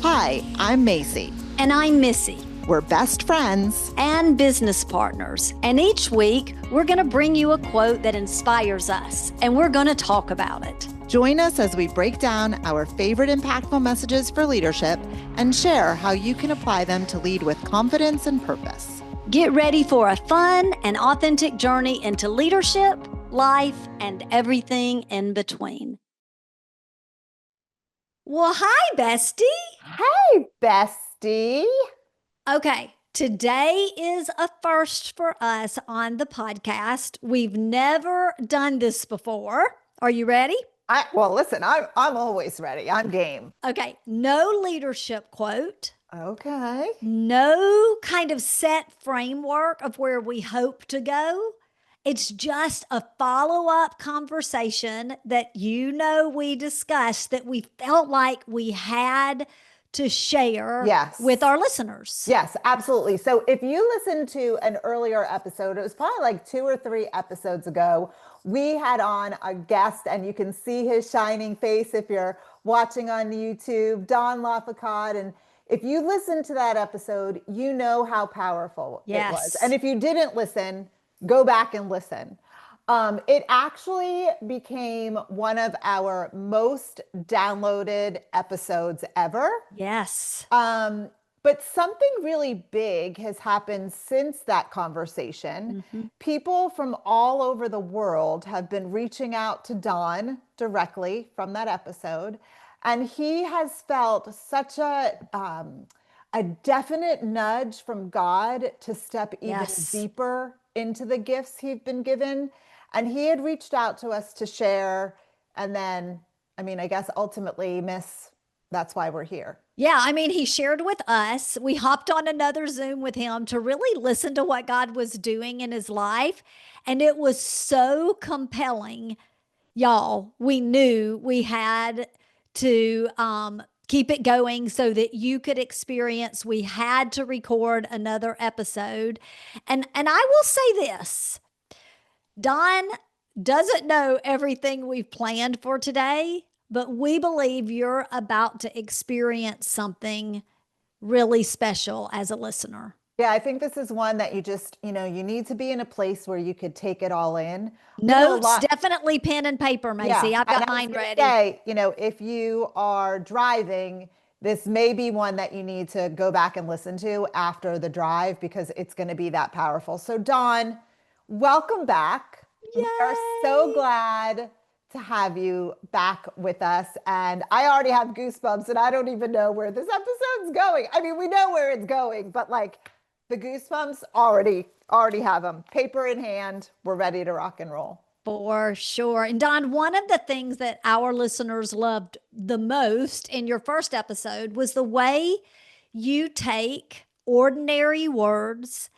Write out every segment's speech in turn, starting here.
Hi, I'm Macy. And I'm Missy. We're best friends and business partners. And each week, we're going to bring you a quote that inspires us, and we're going to talk about it. Join us as we break down our favorite impactful messages for leadership and share how you can apply them to lead with confidence and purpose. Get ready for a fun and authentic journey into leadership, life, and everything in between. Well, hi, bestie. Hey, bestie. Okay, today is a first for us on the podcast. We've never done this before. Are you ready? Well, listen, I'm always ready. I'm game. Okay, no leadership quote. Okay. No kind of set framework of where we hope to go. It's just a follow-up conversation that we discussed that we felt like we had to share with our listeners. Yes, absolutely. So if you listen to an earlier episode, it was probably like 2 or 3 episodes ago, we had on a guest, and you can see his shining face if you're watching on YouTube, Don La Foucade. And if you listen to that episode, you know how powerful it was. And if you didn't listen, go back and listen. It actually became one of our most downloaded episodes ever. Yes. But something really big has happened since that conversation. Mm-hmm. People from all over the world have been reaching out to Don directly from that episode. And he has felt such a definite nudge from God to step even deeper into the gifts he's been given. And he had reached out to us to share. And then, I guess ultimately, Miss, that's why we're here. Yeah, he shared with us. We hopped on another Zoom with him to really listen to what God was doing in his life. And it was so compelling, y'all. We knew we had to keep it going so that you could experience. We had to record another episode. And I will say this, Don doesn't know everything we've planned for today, but we believe you're about to experience something really special as a listener. Yeah, I think this is one that you just, you need to be in a place where you could take it all in. Notes, definitely pen and paper, Macy. Yeah. I've got mine ready. If you are driving, this may be one that you need to go back and listen to after the drive because it's going to be that powerful. So Don, welcome back. Yay. We are so glad to have you back with us. And I already have goosebumps and I don't even know where this episode's going. We know where it's going, but the goosebumps already have them. Paper in hand, we're ready to rock and roll. For sure. And Don, one of the things that our listeners loved the most in your first episode was the way you take ordinary words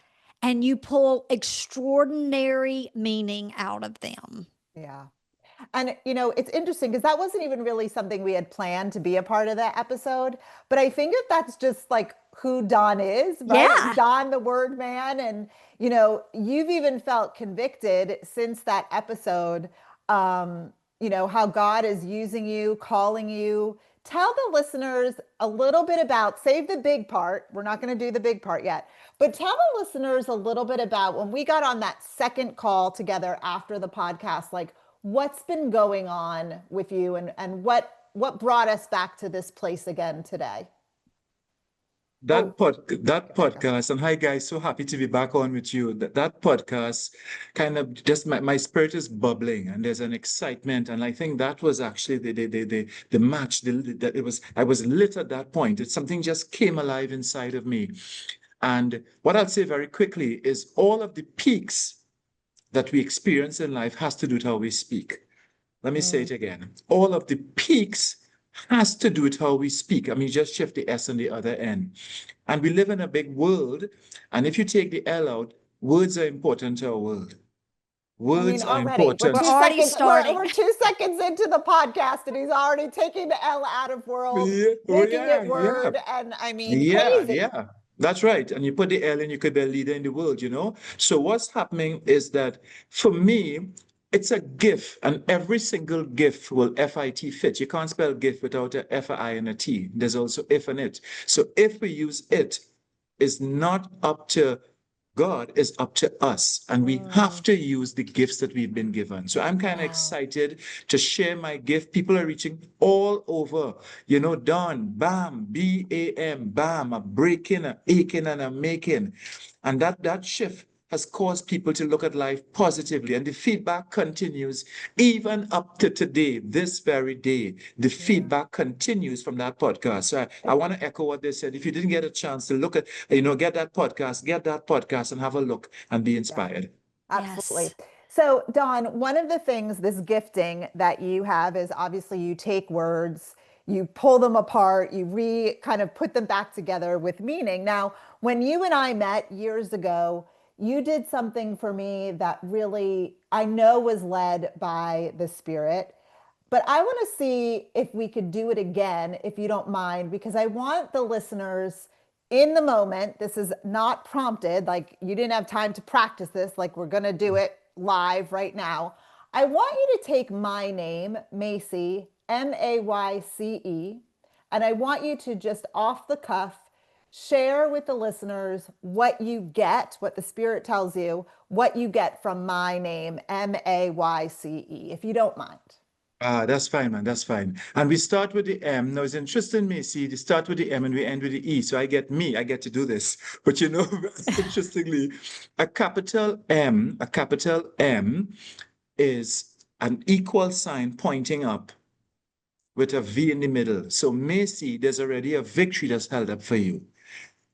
and you pull extraordinary meaning out of them. Yeah. And, it's interesting because that wasn't even really something we had planned to be a part of that episode. But I think that's just who Don is, right? Yeah. Don, the word man. And, you've even felt convicted since that episode, how God is using you, calling you. Tell the listeners a little bit about, save the big part. We're not going to do the big part yet, but tell the listeners a little bit about when we got on that second call together after the podcast, what's been going on with you and what brought us back to this place again today? That podcast, and hi guys, so happy to be back on with you. That podcast kind of just my spirit is bubbling and there's an excitement, and I think that was actually the match. I was lit at that point. It's something just came alive inside of me. And what I'll say very quickly is all of the peaks that we experience in life has to do with how we speak. Let me say it again. All of the peaks has to do with how we speak. Just shift the S on the other end. And we live in a big world. And if you take the L out, words are important to our world. Words are important. We're already starting. We're 2 seconds into the podcast and he's already taking the L out of world, making it word. Yeah. And crazy. Yeah. That's right. And you put the L in, you could be a leader in the world, So what's happening is that for me, it's a gift, and every single gift will FIT fit. You can't spell gift without a F, a I, and a T. There's also if in it. So if we use it, it's not up to God, is up to us. And we have to use the gifts that we've been given. So I'm kind of excited to share my gift. People are reaching all over. You know, Don, bam, BAM, bam, a breaking, a aching, and a making. And that shift has caused people to look at life positively. And the feedback continues even up to today, this very day. The feedback continues from that podcast. So I want to echo what they said. If you didn't get a chance to look at, get that podcast and have a look and be inspired. Absolutely. Yes. So, Don, one of the things, this gifting that you have is obviously you take words, you pull them apart, you kind of put them back together with meaning. Now, when you and I met years ago, you did something for me that really I know was led by the Spirit. But I want to see if we could do it again, if you don't mind, because I want the listeners in the moment. This is not prompted, like you didn't have time to practice this, like we're going to do it live right now. I want you to take my name, Mayce, Mayce, and I want you to just off the cuff share with the listeners what you get, what the Spirit tells you, what you get from my name, Mayce, if you don't mind. That's fine, man. That's fine. And we start with the M. Now, it's interesting, Macy. They start with the M and we end with the E. So I get to do this. But interestingly, a capital M is an equal sign pointing up with a V in the middle. So Macy, there's already a victory that's held up for you.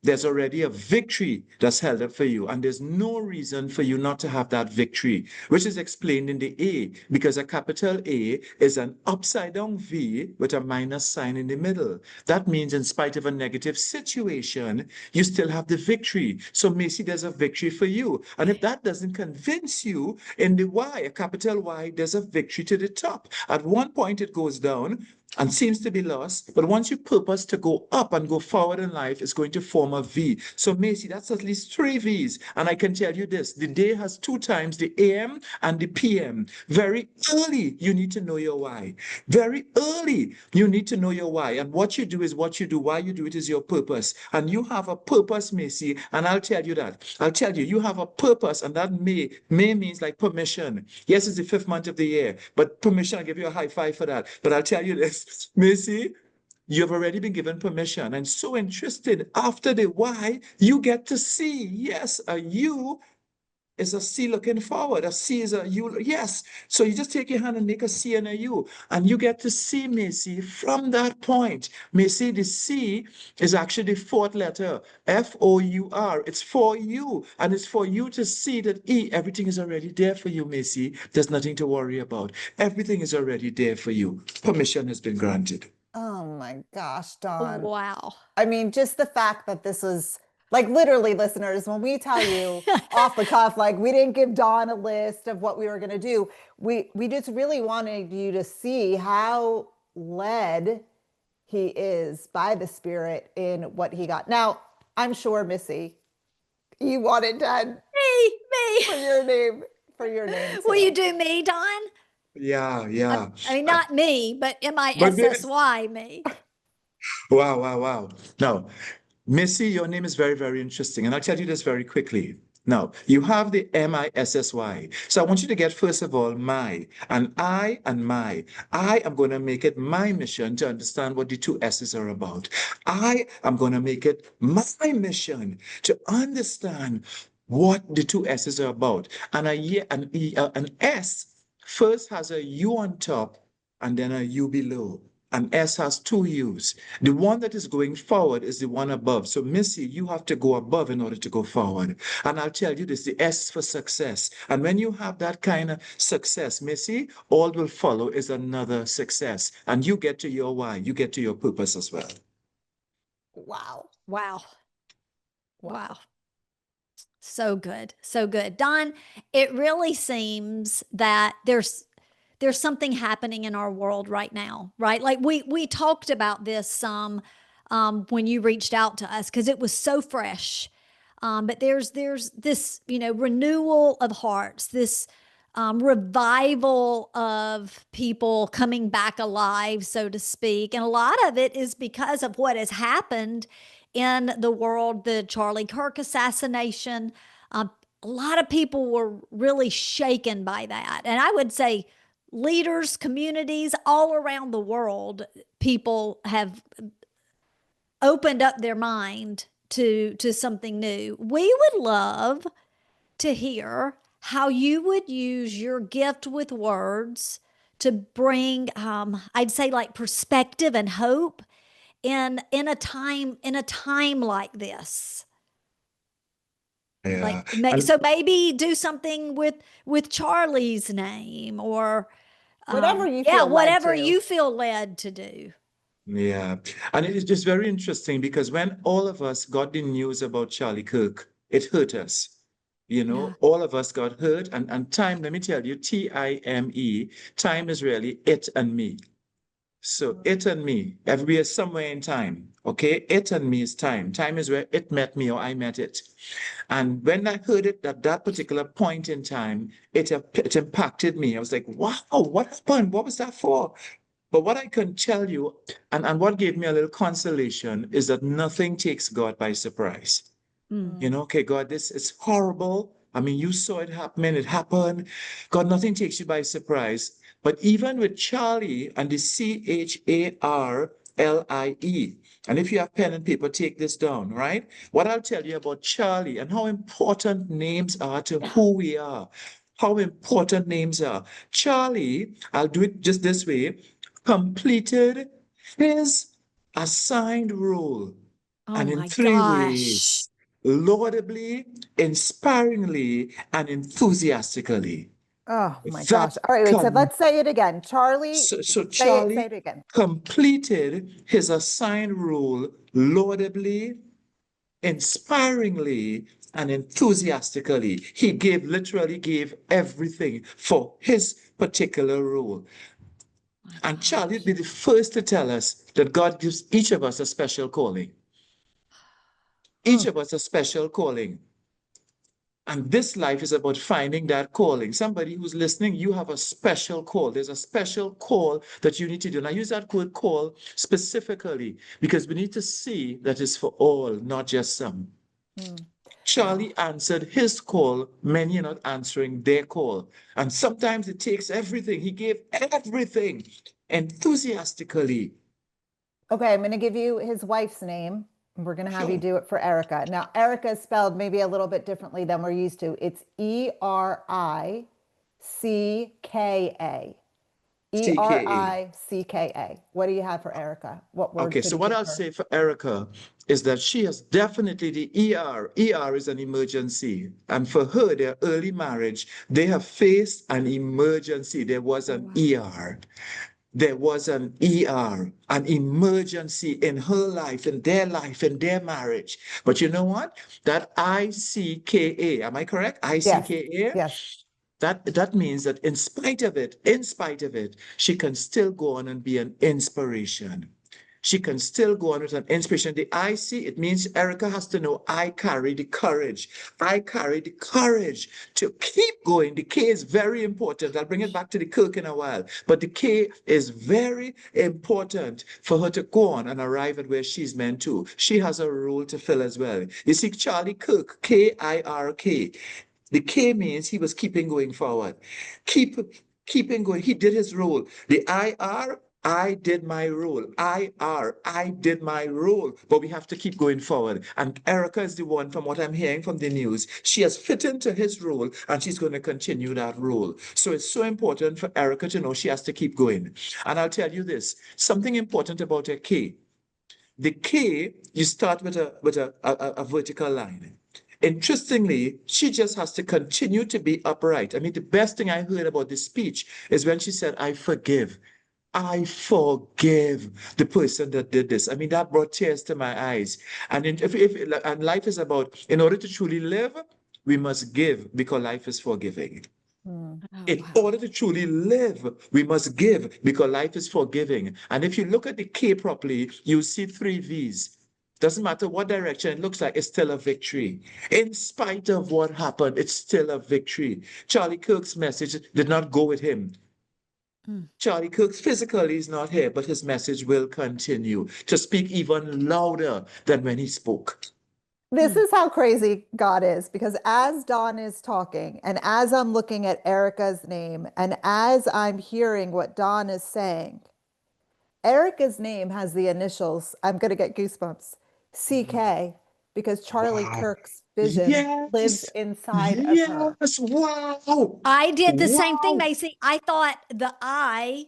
There's already a victory that's held up for you. And there's no reason for you not to have that victory, which is explained in the A, because a capital A is an upside down V with a minus sign in the middle. That means in spite of a negative situation, you still have the victory. So Macy, there's a victory for you. And if that doesn't convince you, in the Y, a capital Y, there's a victory to the top. At one point it goes down and seems to be lost, but once you purpose to go up and go forward in life, it's going to form a V. So Macy, that's at least 3 V's. And I can tell you this, the day has 2 times, the AM and the PM. Very early, you need to know your why. Very early, you need to know your why. And what you do is what you do. Why you do it is your purpose. And you have a purpose, Macy, and I'll tell you that. I'll tell you, you have a purpose, and that may means like permission. Yes, it's the 5th month of the year, but permission, I'll give you a high five for that. But I'll tell you this, Missy, you've already been given permission. And so interested, after the why, you get to see. Yes, a you is a C looking forward. A C is a U. Yes. So you just take your hand and make a C and a U. And you get to see, Missy, from that point. Missy, the C is actually the 4th letter. F-O-U-R. It's for you. And it's for you to see that everything is already there for you, Missy. There's nothing to worry about. Everything is already there for you. Permission has been granted. Oh my gosh, Don. Wow. I mean, just the fact that this was like literally, listeners, when we tell you off the cuff, like we didn't give Don a list of what we were going to do. We just really wanted you to see how led he is by the Spirit in what he got. Now, I'm sure, Missy, you wanted to add Me. for your name. Will too. you do me, Don? Yeah. I mean, not me, but M-I-S-S-Y, me. Wow. Now, Missy, your name is very, very interesting. And I'll tell you this very quickly. Now, you have the M-I-S-S-Y. So I want you to get, first of all, my, and I and my. I am going to make it my mission to understand what the 2 S's are about. I am going to make it my mission to understand what the 2 S's are about. And an S first has a U on top and then a U below. And S has 2 U's. The one that is going forward is the one above. So Missy, you have to go above in order to go forward. And I'll tell you this, the S for success. And when you have that kind of success, Missy, all will follow is another success. And you get to your why, you get to your purpose as well. Wow. So good. Don, it really seems that there's something happening in our world right now, right? Like we talked about this some when you reached out to us because it was so fresh. But there's this, renewal of hearts, this revival of people coming back alive, so to speak. And a lot of it is because of what has happened in the world, the Charlie Kirk assassination. A lot of people were really shaken by that. And I would say leaders, communities all around the world, people have opened up their mind to something new. We would love to hear how you would use your gift with words to bring, I'd say, like perspective and hope in a time like this. Yeah. So maybe do something with Charlie's name, or Whatever you feel led whatever to. you feel led to do. Yeah. And it is just very interesting because when all of us got the news about Charlie Kirk, it hurt us. You know, Yeah. all of us got hurt. And time, let me tell you, Time, time is really it and me. So it and me, everywhere, somewhere in time. Okay, it and me is time. Time is where it met me or I met it. And when I heard it at that particular point in time, it impacted me. I was like, wow, what happened? What was that for? But what I can tell you, and what gave me a little consolation, is that nothing takes God by surprise. Mm. You know, okay, God, this is horrible. I mean, you saw it happening, it happened. God, nothing takes you by surprise. But even with Charlie and the Charlie, and if you have pen and paper, take this down, right? What I'll tell you about Charlie and how important names are to who we are, how important names are. Charlie, I'll do it just this way, completed his assigned role. Oh And in my three gosh. ways, laudably, inspiringly, and enthusiastically. Oh my That gosh. All right, wait. So com- let's say it again. Charlie, so say Charlie it again. completed his assigned role laudably, inspiringly, and enthusiastically. He literally gave everything for his particular role. My And Charlie gosh. would be the first to tell us that God gives each of us a special calling. Each Mm. of us a special calling. And this life is about finding that calling. Somebody who's listening, you have a special call. There's a special call that you need to do. And I use that word call specifically because we need to see that it's for all, not just some. Mm. Charlie answered his call. Many are not answering their call. And sometimes it takes everything. He gave everything enthusiastically. Okay, I'm going to give you his wife's name. We're going to have you Sure. do it for Erica. Now, Erica is spelled maybe a little bit differently than we're used to. It's Ericka. CKA. Ericka. What do you have for Erica? What word Okay, should so he what give I'll her? say for Erica is that she has definitely the ER. ER is an emergency. And for her, their early marriage, they have faced an emergency. There was Oh, an wow. ER. There was an an emergency in her life, in their marriage. But you know what? That ICKA, am I correct? Yes, ICKA? yes. That means that in spite of it, she can still go on and be an inspiration. She can still go on with an inspiration. The I see, it means Erica has to know I carry the courage. I carry the courage to keep going. The K is very important. I'll bring it back to the Kirk in a while. But the K is very important for her to go on and arrive at where she's meant to. She has a role to fill as well. You see, Charlie Kirk, Kirk. The K means he was keeping going forward. Keeping going. He did his role. The I did my role. I did my role. But we have to keep going forward. And Erica is the one, from what I'm hearing from the news, she has fit into his role and she's going to continue that role. So it's so important for Erica to know she has to keep going. And I'll tell you this, something important about a K. The K, you start with a vertical line. Interestingly, she just has to continue to be upright. I mean, the best thing I heard about this speech is when she said, I forgive. I forgive the person that did this. I mean, that brought tears to my eyes. And and life is about, in order to truly live, we must give because life is forgiving. Mm. Oh, In wow. order to truly live, we must give because life is forgiving. And if you look at the K properly, you see three V's. Doesn't matter what direction it looks like, it's still a victory. In spite of what happened, it's still a victory. Charlie Kirk's message did not go with him. Charlie Kirk physically is not here, but his message will continue to speak even louder than when he spoke. This is how crazy God is, because as Don is talking and as I'm looking at Erica's name and as I'm hearing what Don is saying, Erica's name has the initials, I'm going to get goosebumps, CK, because Charlie Wow. Kirk's vision lives Yes. inside of her. Yes. Wow. I did the same thing, Wow. Macy. I thought the I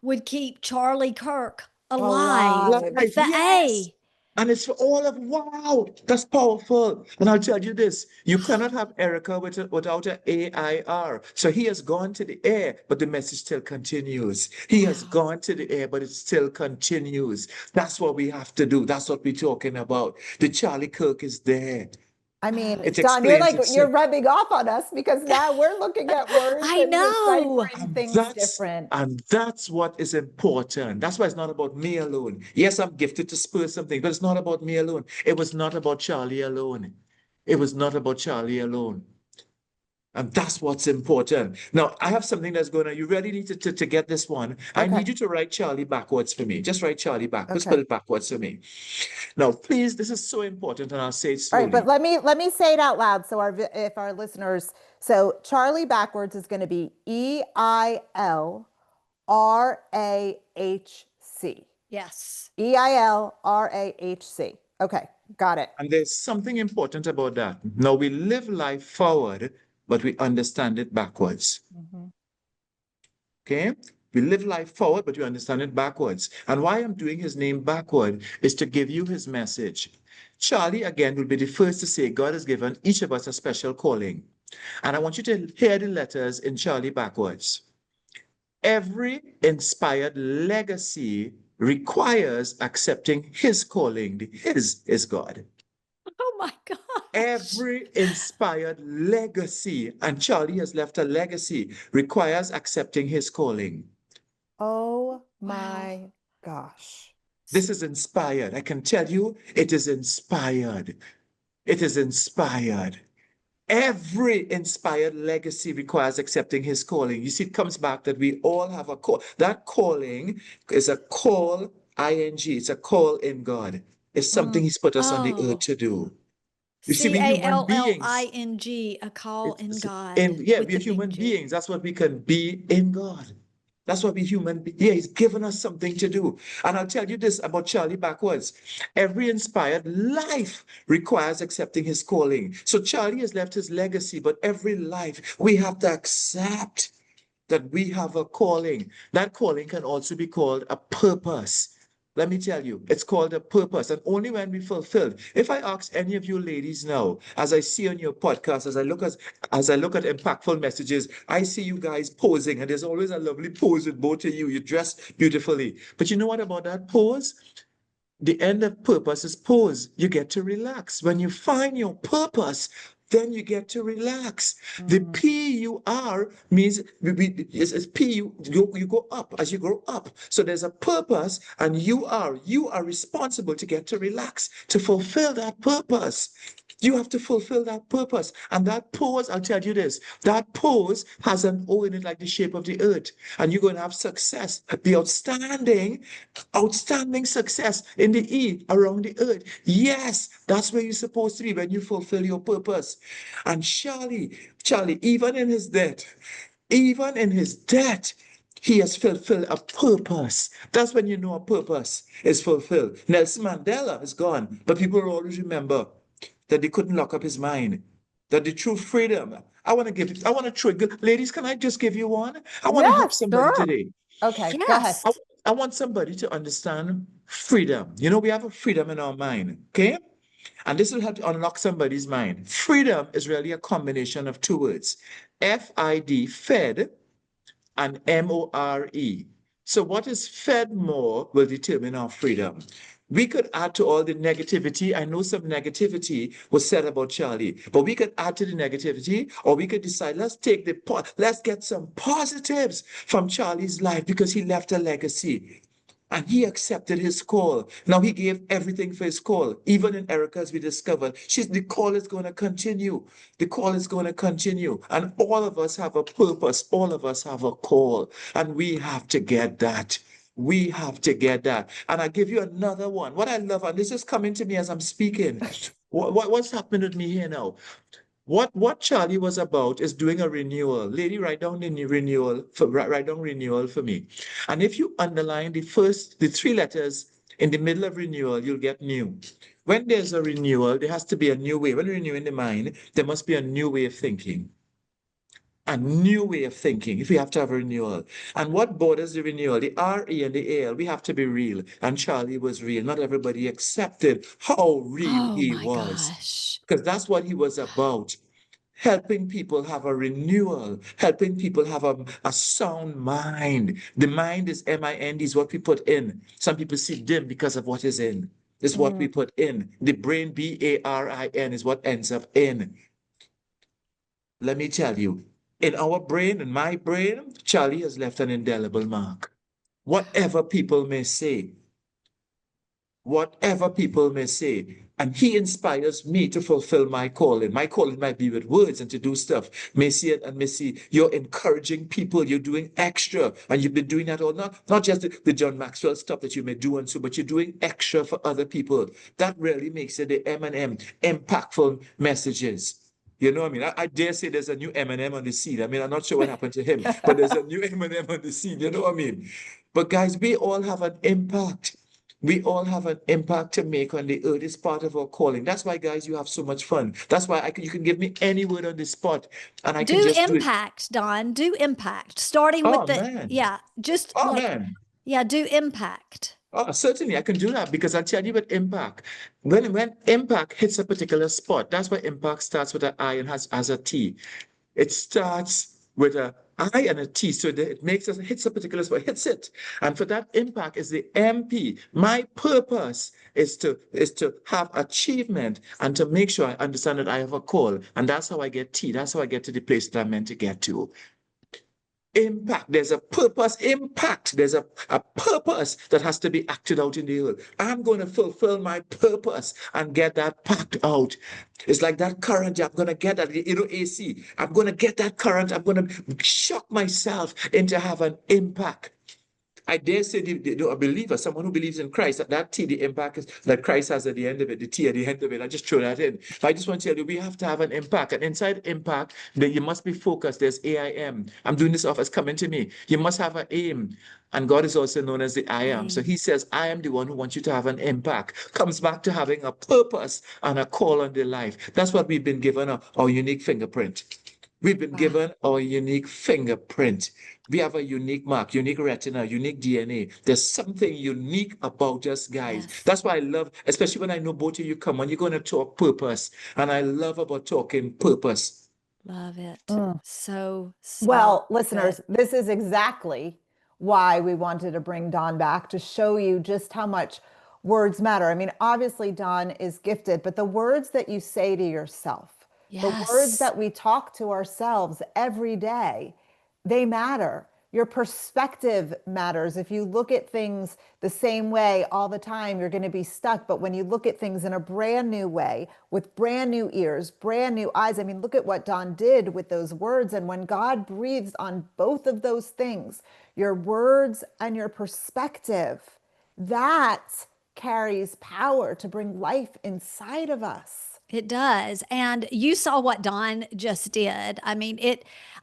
would keep Charlie Kirk alive. Alive. Life, The yes. A. And it's for all of, wow, that's powerful. And I'll tell you this, you cannot have Erica without an AIR. So he has gone to the air, but the message still continues. He has gone to the air, but it still continues. That's what we have to do. That's what we're talking about. The Charlie Kirk is there. I mean, It Don, you're explains like, you're itself. rubbing off on us because now we're looking at words I and know. deciphering things different. And that's what is important. That's why it's not about me alone. Yes, I'm gifted to spur something, but it's not about me alone. It was not about Charlie alone. It was not about Charlie alone. And that's what's important. Now, I have something that's going to, you really need to get this one. I Okay. need you to write Charlie backwards for me. Just write Charlie back. Just Okay. put it backwards for me. Now, please, this is so important, and I'll say it All slowly. right, but let me say it out loud so if our listeners, so Charlie backwards is going to be EILRAHC. Yes. EILRAHC. Okay, got it. And there's something important about that. Now, we live life forward, but we understand it backwards. Okay? We live life forward, but you understand it backwards. And why I'm doing his name backward is to give you his message. Charlie, again, will be the first to say God has given each of us a special calling. And I want you to hear the letters in Charlie backwards. Every inspired legacy requires accepting his calling. The his is God. Oh my God. Every inspired legacy, and Charlie has left a legacy, requires accepting his calling. Oh my gosh. This is inspired. I can tell you, it is inspired. It is inspired. Every inspired legacy requires accepting his calling. You see, it comes back that we all have a call. That calling is a call, ing. It's a call in God. It's something he's put us on the earth to do. You see, we're human beings. CALLING, a call in God. Yeah, with we're the human big G. beings. That's what we can be in God. That's what we human. Yeah, he's given us something to do. And I'll tell you this about Charlie backwards. Every inspired life requires accepting his calling. So Charlie has left his legacy, but every life we have to accept that we have a calling. That calling can also be called a purpose. Let me tell you, it's called a purpose, and only when we fulfilled. If I ask any of you ladies now, as I see on your podcast, as I look at Impactful Messages, I see you guys posing, and there's always a lovely pose with both of you. You dress beautifully. But you know what about that pose? The end of purpose is pause. You get to relax. When you find your purpose, then you get to relax. The PUR means it's P, you go up as you grow up. So there's a purpose, and you are responsible to get to relax, to fulfill that purpose. You have to fulfill that purpose. And that pose, I'll tell you this, that pose has an O in it like the shape of the earth. And you're going to have success, the outstanding success in the E around the earth. Yes, that's where you're supposed to be when you fulfill your purpose. And Charlie, even in his death, he has fulfilled a purpose. That's when you know a purpose is fulfilled. Nelson Mandela is gone, but people will always remember that they couldn't lock up his mind. That the true freedom. I want to trigger. Ladies, can I just give you one? I want to help Yes, somebody sure. today. Okay, go ahead. Yes. I want somebody to understand freedom. You know, we have a freedom in our mind, okay? And this will help to unlock somebody's mind. Freedom is really a combination of two words, FID, fed, and MORE. So what is fed more will determine our freedom. We could add to all the negativity. I know some negativity was said about Charlie, but we could add to the negativity, or we could decide, let's get some positives from Charlie's life because he left a legacy. And he accepted his call. Now he gave everything for his call. Even in Erica, as we discovered, the call is going to continue. The call is going to continue. And all of us have a purpose. All of us have a call. And we have to get that. We have to get that. And I give you another one. What I love, and this is coming to me as I'm speaking. What's happening with me here now? What Charlie was about is doing a renewal. Lady, write down the renewal write down renewal for me. And if you underline the three letters in the middle of renewal, you'll get new. When there's a renewal, there has to be a new way. When renewing the mind, there must be a new way of thinking. A new way of thinking if we have to have a renewal. And what borders the renewal? The R-E and the A-L, we have to be real. And Charlie was real. Not everybody accepted how real Oh he my was. gosh. Because that's what he was about. Helping people have a renewal, helping people have a sound mind. The mind is M-I-N-D, is what we put in. Some people see dim because of what is in. It's what we put in. The brain, B-A-R-I-N, is what ends up in. Let me tell you, in our brain, in my brain, Charlie has left an indelible mark. Whatever people may say, whatever people may say. And he inspires me to fulfill my calling. My calling might be with words and to do stuff. Missy and Missy, you're encouraging people. You're doing extra. And you've been doing that all, not just the John Maxwell stuff that you may do and so, but you're doing extra for other people. That really makes it the M&M, impactful messages. You know what I mean? I dare say there's a new M&M on the seed. I mean, I'm not sure what happened to him, but there's a new M&M on the seed. You know what I mean? But guys, we all have an impact. We all have an impact to make on the earth. It's part of our calling. That's why, guys, you have so much fun. That's why you can give me any word on the spot and I can Do just do it. impact, Don. Do impact. Starting with Oh, man. just Oh, like, man. do impact. Oh, certainly, I can do that because I'll tell you about impact. When impact hits a particular spot, that's why impact starts with an I and has a T. It starts with a I and a T, so that it makes us hits a particular spot, hits it. And for that impact is the MP. My purpose is to have achievement and to make sure I understand that I have a call. And that's how I get T. That's how I get to the place that I'm meant to get to. Impact. There's a purpose, impact. There's a purpose that has to be acted out in the earth. I'm going to fulfill my purpose and get that packed out. It's like that current. I'm going to get that, AC. I'm going to get that current. I'm going to shock myself into have an impact. I dare say a believer, someone who believes in Christ, that T, the impact is that Christ has at the end of it, the T at the end of it. I just throw that in. I just want to tell you, we have to have an impact. And inside impact, that you must be focused. There's AIM. I'm doing this off as coming to me. You must have an aim. And God is also known as the I am. So he says, I am the one who wants you to have an impact. Comes back to having a purpose and a call on their life. That's what we've been given, our unique fingerprint. We've been given our unique fingerprint. We have a unique mark, unique retina, unique DNA. There's something unique about us, guys. Yes. That's why I love, especially when I know both of you come on, you're going to talk purpose. And I love about talking purpose. Love it. So Well, good. listeners, this is exactly why we wanted to bring Don back to show you just how much words matter. I mean, obviously, Don is gifted, but the words that you say to yourself, the words Yes. that we talk to ourselves every day, they matter. Your perspective matters. If you look at things the same way all the time, you're going to be stuck. But when you look at things in a brand new way, with brand new ears, brand new eyes, I mean, look at what Don did with those words. And when God breathes on both of those things, your words and your perspective, that carries power to bring life inside of us. It does. And you saw what Don just did. I mean,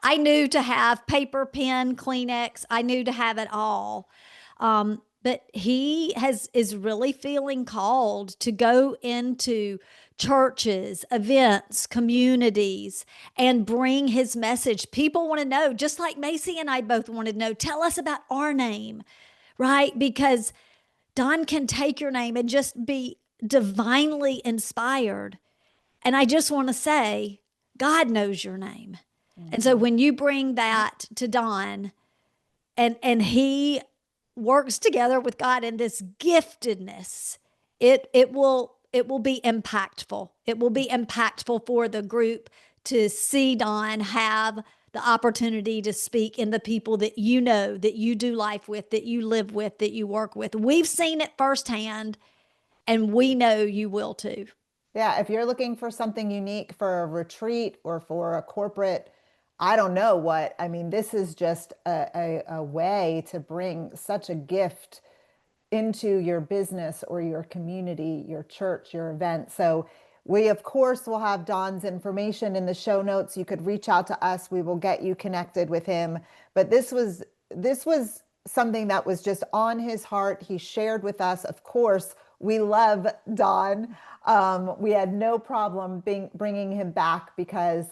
I knew to have paper, pen, Kleenex. I knew to have it all. But he is really feeling called to go into churches, events, communities, and bring his message. People want to know, just like Macy and I both wanted to know, tell us about our name, right? Because Don can take your name and just be divinely inspired. And I just want to say, God knows your name. And so when you bring that to Don and he works together with God in this giftedness, it will be impactful. It will be impactful for the group to see Don have the opportunity to speak in the people that you know, that you do life with, that you live with, that you work with. We've seen it firsthand, and we know you will too. Yeah, if you're looking for something unique for a retreat or for a corporate, I don't know what, I mean, this is just a way to bring such a gift into your business or your community, your church, your event. So we, of course, will have Don's information in the show notes. You could reach out to us. We will get you connected with him. But this was something that was just on his heart. He shared with us. Of course, we love Don. We had no problem bringing him back because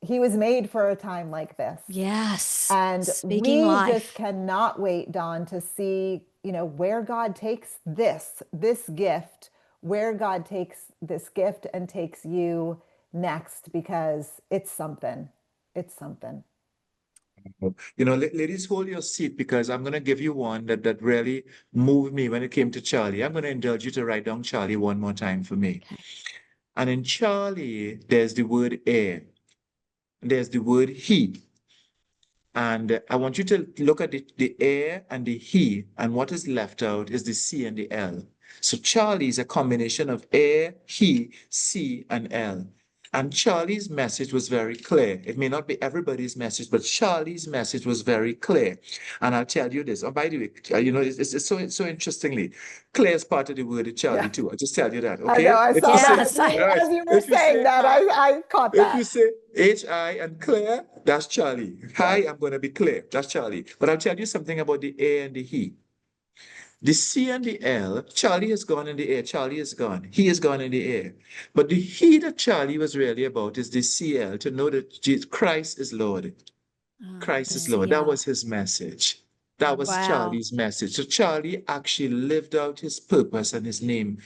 he was made for a time like this. Yes. And Speaking we life. just cannot wait, Don, to see, where God takes this gift, where God takes this gift and takes you next, because it's something. It's something. Ladies, hold your seat, because I'm going to give you one that really moved me when it came to Charlie. I'm going to indulge you to write down Charlie one more time for me. Okay. And in Charlie, there's the word air. There's the word he. And I want you to look at the air and the he, and what is left out is the C and the L. So Charlie is a combination of air, he, C, and L. And Charlie's message was very clear. It may not be everybody's message, but Charlie's message was very clear. And I'll tell you this. Oh, by the way, it's so interestingly, clear is part of the word of Charlie too. I'll just tell you that. Okay. I know. I If saw you say- that Yes, I- all right, as you were if you saying say that. hi, I caught if that. you say H-I and Claire, that's Charlie. Hi, I'm going to be Claire. That's Charlie. But I'll tell you something about the A and the he. The C and the L, Charlie has gone in the air. Charlie is gone. He is gone in the air. But the he that Charlie was really about is the CL, to know that Christ is Lord. Christ is Lord. That CL. was his message. That was Wow. Charlie's message. So Charlie actually lived out his purpose and his name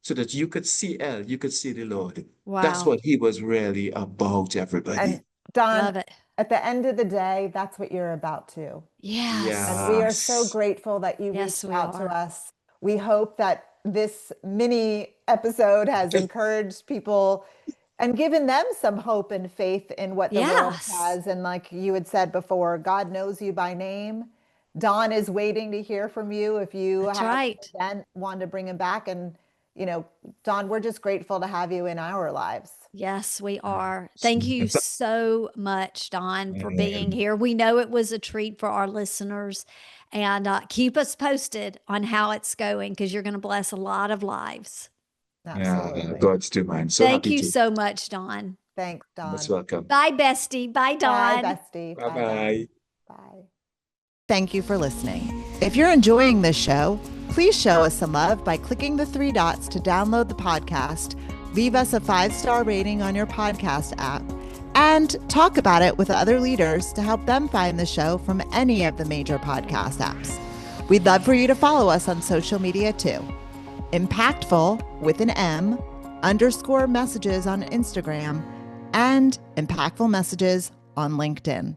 so that you could see L, you could see the Lord. That's Wow. what he was really about, everybody. And Don, Love it. at the end of the day, that's what you're about too. Yes. And we are so Yes. grateful that you Yes, reached we out to are. us. We hope that this mini episode has encouraged people and given them some hope and faith in what the world Yes. has. And like you had said before, God knows you by name. Don is waiting to hear from you if you That's have right. an event, want to bring him back. And, Don, we're just grateful to have you in our lives. Yes, we are. Thank you so much, Don, for being here. We know it was a treat for our listeners, and keep us posted on how it's going, because you're going to bless a lot of lives. Absolutely. God's to mine. So Thank happy you to. so much, Don. Thanks, Don. Most welcome. Bye, bestie. Bye, Don. Bye, bestie. Bye, Bye-bye. Don. Bye. Thank you for listening. If you're enjoying this show, please show us some love by clicking the 3 dots to download the podcast, leave us a 5-star rating on your podcast app, and talk about it with other leaders to help them find the show from any of the major podcast apps. We'd love for you to follow us on social media too. Mpactful with an M _ messages on Instagram, and Mpactful Messages on LinkedIn.